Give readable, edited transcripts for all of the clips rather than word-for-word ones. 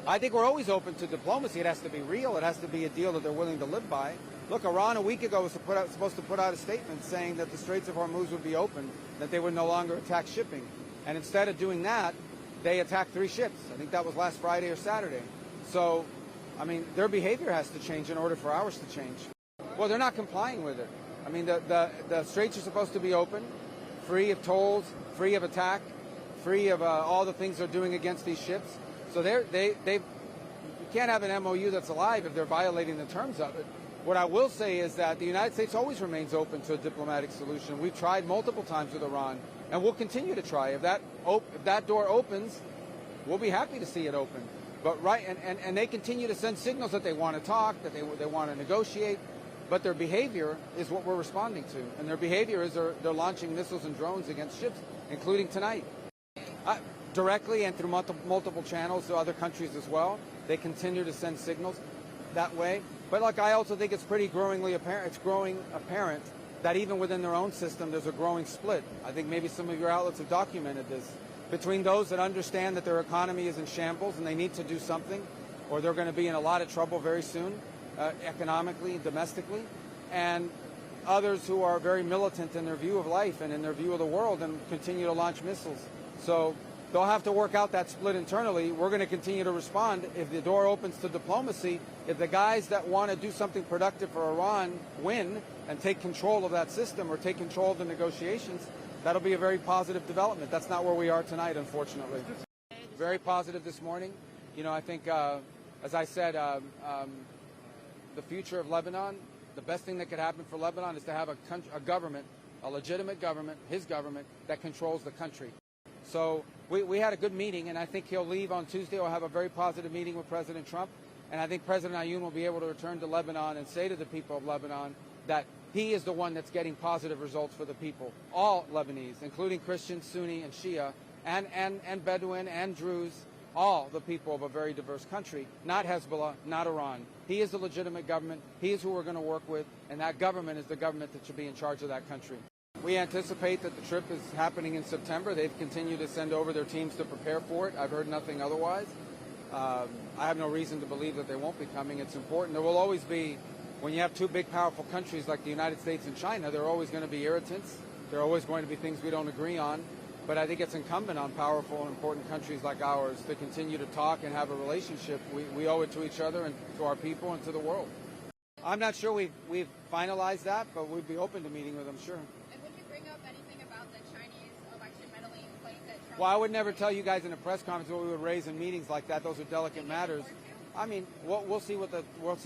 I think we're always open to diplomacy. It has to be real. It has to be a deal that they're willing to live by. Look, Iran a week ago was supposed to put out a statement saying that the Straits of Hormuz would be open, that they would no longer attack shipping. And instead of doing that, they attacked 3 ships. I think that was last Friday or Saturday. So, I mean, their behavior has to change in order for ours to change. Well, they're not complying with it. I mean, the Straits are supposed to be open, free of tolls, free of attack, free of all the things they're doing against these ships. So you can't have an MOU that's alive if they're violating the terms of it. What I will say is that the United States always remains open to a diplomatic solution. We've tried multiple times with Iran, and we'll continue to try. If that door opens, we'll be happy to see it open. But and they continue to send signals that they want to talk, that they want to negotiate, but their behavior is what we're responding to. And their behavior is they're launching missiles and drones against ships, including tonight. Directly and through multiple channels to other countries as well. They continue to send signals that way. But like, I also think it's growing apparent that even within their own system, there's a growing split. I think maybe some of your outlets have documented this, between those that understand that their economy is in shambles and they need to do something, or they're going to be in a lot of trouble very soon, economically, domestically, and others who are very militant in their view of life and in their view of the world and continue to launch missiles. So they'll have to work out that split internally. We're going to continue to respond. If the door opens to diplomacy, if the guys that want to do something productive for Iran win and take control of that system or take control of the negotiations, that'll be a very positive development. That's not where we are tonight, unfortunately. Very positive this morning. You know, I think, as I said, the future of Lebanon, the best thing that could happen for Lebanon is to have a government, a legitimate government, his government, that controls the country. So we had a good meeting, and I think he'll leave on Tuesday. We'll have a very positive meeting with President Trump, and I think President Ayoun will be able to return to Lebanon and say to the people of Lebanon that he is the one that's getting positive results for the people, all Lebanese, including Christians, Sunni, and Shia, and Bedouin, and Druze, all the people of a very diverse country, not Hezbollah, not Iran. He is the legitimate government. He is who we're going to work with, and that government is the government that should be in charge of that country. We anticipate that the trip is happening in September. They've continued to send over their teams to prepare for it. I've heard nothing otherwise. I have no reason to believe that they won't be coming. It's important. There will always be, when you have 2 big, powerful countries like the United States and China, there are always going to be irritants. There are always going to be things we don't agree on. But I think it's incumbent on powerful and important countries like ours to continue to talk and have a relationship. We owe it to each other and to our people and to the world. I'm not sure we've finalized that, but we'd be open to meeting with them, sure. Well, I would never tell you guys in a press conference what we would raise in meetings like that. Those are delicate matters. I mean, we'll see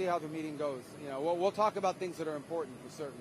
how the meeting goes. You know, we'll talk about things that are important for certain.